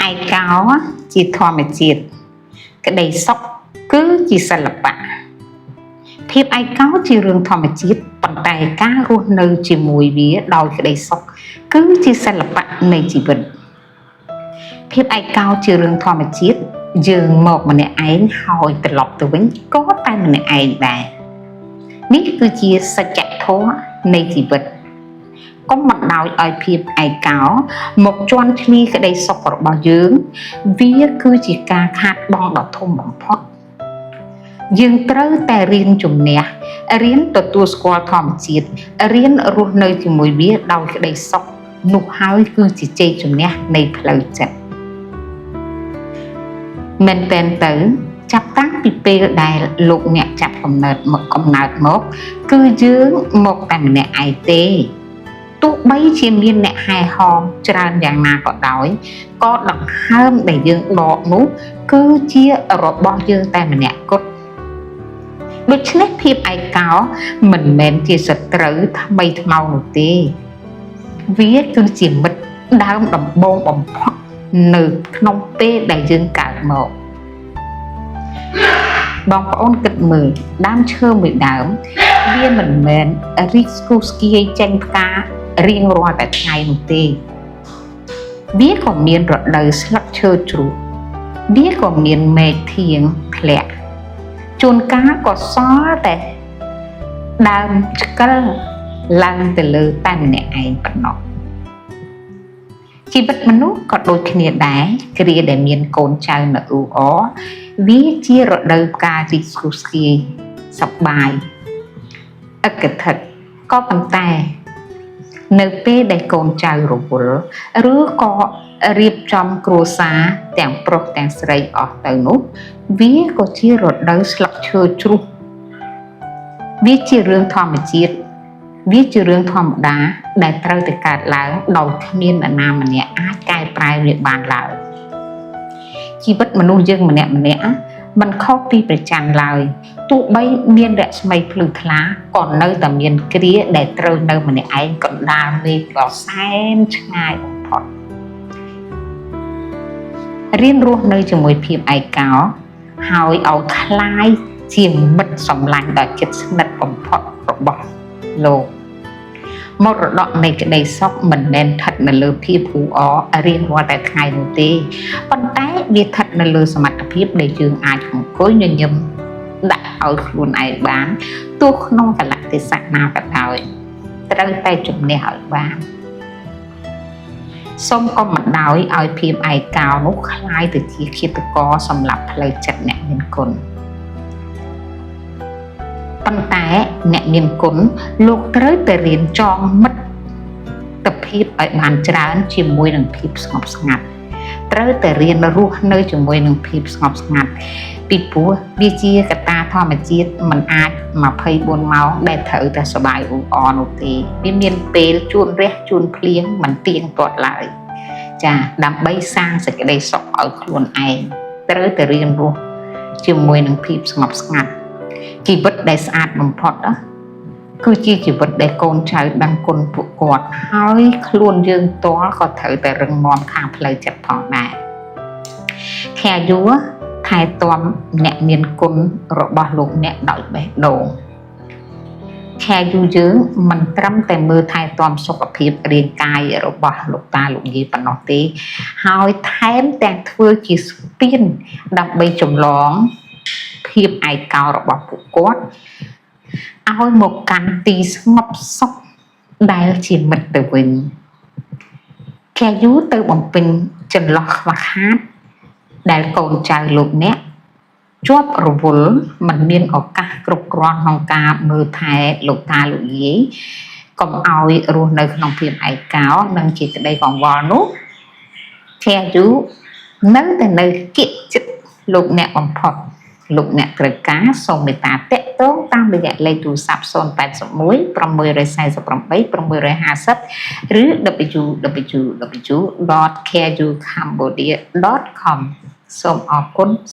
ឯកោជាធម្មជាតិក្តីសុខគឺជាសិល្បៈភាពឯកោជារឿងធម្មជាតិប៉ុន្តែការរស់នៅជាមួយវាដោយក្តីសុខគឺជាសិល្បៈនៃជីវិតភាពឯកោជារឿងធម្មជាតិយើងមកម្នាក់ឯងហើយត្រឡប់ទៅវិញក៏តែម្នាក់ឯងដែរនេះគឺជាសច្ចធម៌នៃជីវិតកុំបណ្ដោយឲ្យភាពឯកោមកជន់ឈ្លីក្តីសុខរបស់យើងវាគឺជាការខាតបង់ដ៏ធំបំផុតយើងត្រូវតែរៀនជំនះរៀនទទួលស្គាល់ធម្មជាតិរៀនរស់នៅជាមួយវាដោយក្តីសុខនោះហើយគឺជាជ័យជំនះនៃផ្លូវចិត្តមែនតើទៅចាប់តាំងពីពេលដែលលោកអ្នកចាប់កំណើតមកគឺយើងមកតែម្នាក់ឯងទេទោះបីជាមានអ្នកហែហោមច្រើនយ៉ាងណាក៏ដោយក៏ដង្ហើមដែលយើងដកនោះគឺជារបស់យើងតែម្នាក់គត់ដូច្នេះភាពឯកោមិនមែនជាសត្រូវថ្មីថ្មោងនោះទេវាគឺជាមិត្តដើមដំបូងបំផុតនៅក្នុងពេលដែលយើងកើតមកបងប្អូនគិតមើលដើមឈើមួយដើមវាមិនមែនរីកស្គុះស្គាយចេញផ្ការៀងរាល់តែថ្ងៃនោះទេវាក៏មានរដូវស្លឹកឈើជ្រុះវាក៏មានមេឃធៀងធ្លាក់ជួនកាលក៏សល់តែដើមឆ្កិលឡើងទៅលើតែម្នាក់ឯងប៉ុណ្ណោះជីវិតមនុស្សក៏ដូចគ្នាដែរគ្រាដែលមានកូនចៅនៅអ៊ូអរវាជារដូវកាលរីកស្គុះស្គាយសប្បាយឥកធិតក៏ប៉ុន្តែនៅពេលដែលកូនចៅរវល់ឬក៏រៀបចំគ្រួសារទាំងប្រុសទាំងស្រីអស់ទៅនោះវាក៏ជារដូវស្លឹកឈើជ្រុះវាជារឿងធម្មជាតិវាជារឿងធម្មតាដែលត្រូវតែកើតឡើងដោយគ្មាននរណាម្នាក់អាចកែប្រែវាបានឡើយជីវិតមនុស្សយើងម្នាក់មិនខុសពីព្រះច័ន្ទឡើយទោះបីមានរស្មីភ្លឺថ្លាក៏នៅតែមានគ្រាដែលត្រូវនៅម្នាក់ឯងកណ្ដាលមេឃដ៏សែនឆ្ងាយបំផុតរៀនរស់នៅជាមួយភាពឯកោហើយឲ្យคล้ายជាមិត្តសម្លាញ់ដ៏ជិតស្និទ្ធបំផុតរបស់លោកមរតកនៃក្តីសុខមិនមែនស្ថិតនៅលើភាពអ៊ូអររៀងរាល់តែថ្ងៃនោះទេប៉ុន្តែវាស្ថិតនៅលើសមត្ថភាពដែលយើងអាចអង្គុយញញឹមដាក់ឲ្យខ្លួនឯងបានទោះក្នុងកលៈទេសៈណាក៏ដោយត្រូវតែជំនះឲ្យបានសូមកុំបណ្ដោយឲ្យភាពឯកោនោះคล้ายទៅជាឃាតករសម្រាប់ផ្លូវចិត្តអ្នកមានគុណប៉ុន្តែអ្នកមានគុណលោកត្រូវតែរៀនចងមិត្តភាពឲ្យបានច្រើនជាមួយនឹងភាពស្ងប់ស្ងាត់ត្រូវតែរៀនរស់នៅជាមួយនឹងភាពស្ងប់ស្ងាត់ពីព្រោះវាជាកត្តាធម្មជាតិមិនអាច24ម៉ោងដែលត្រូវតែសុបាយអ៊ូអរនោះទេវាមានពេលជួនរះជួនភ្លៀងមិនទៀងទាត់ឡើយចាដើម្បីសាងសេចក្តីសុខឲ្យខ្លួនឯងត្រូវតែរៀនរស់ជាមួយនឹងភាពស្ងប់ស្ងាត់ជីវិតដែលស្អាតបំផុតគឺជាជីវិតដែលកូនចៅដឹងគុណពួកគាត់ហើយខ្លួនយើងផ្ទាល់ក៏ត្រូវតែរឹងមាំខាងផ្លូវចិត្តផងដែរខែយួរថែទាំអ្នកមានគុណរបស់លោកអ្នកដោយបេះដូងខែយូរយើងមិនត្រឹមតែមើលថែទាំសុខភាពរាងកាយរបស់លោកតាលោកយាយប៉ុណ្ណោះទេហើយថែមទាំងធ្វើជាស្ពានដើម្បីចម្លងភាពឯកោរបស់ពួកគាត់ឲ្យមកកាន់ទីស្ងប់សុខដែលជាមិត្តទៅវិញខែយូរទៅបំពេញចន្លោះខ្វះខាតដែលកូនចៅលោកអ្នកជាប់រវល់មិនមានឱកាសគ្រប់គ្រាន់ក្នុងការមើលថែលោកតាលោកយាយកុំឲ្យរស់នៅក្នុងភាពឯកោនិងជាក្តីកង្វល់នោះខែយូរនៅតែនៅគៀកចិត្តលោកអ្នកបំផុតលោកអ្នកត្រូវការសូមមេត្តាតាក់ទងតាមរយៈលេខទូរស័ព្ទ081 648 650 ឬ www.careyoucambodia.com សូមអរគុណ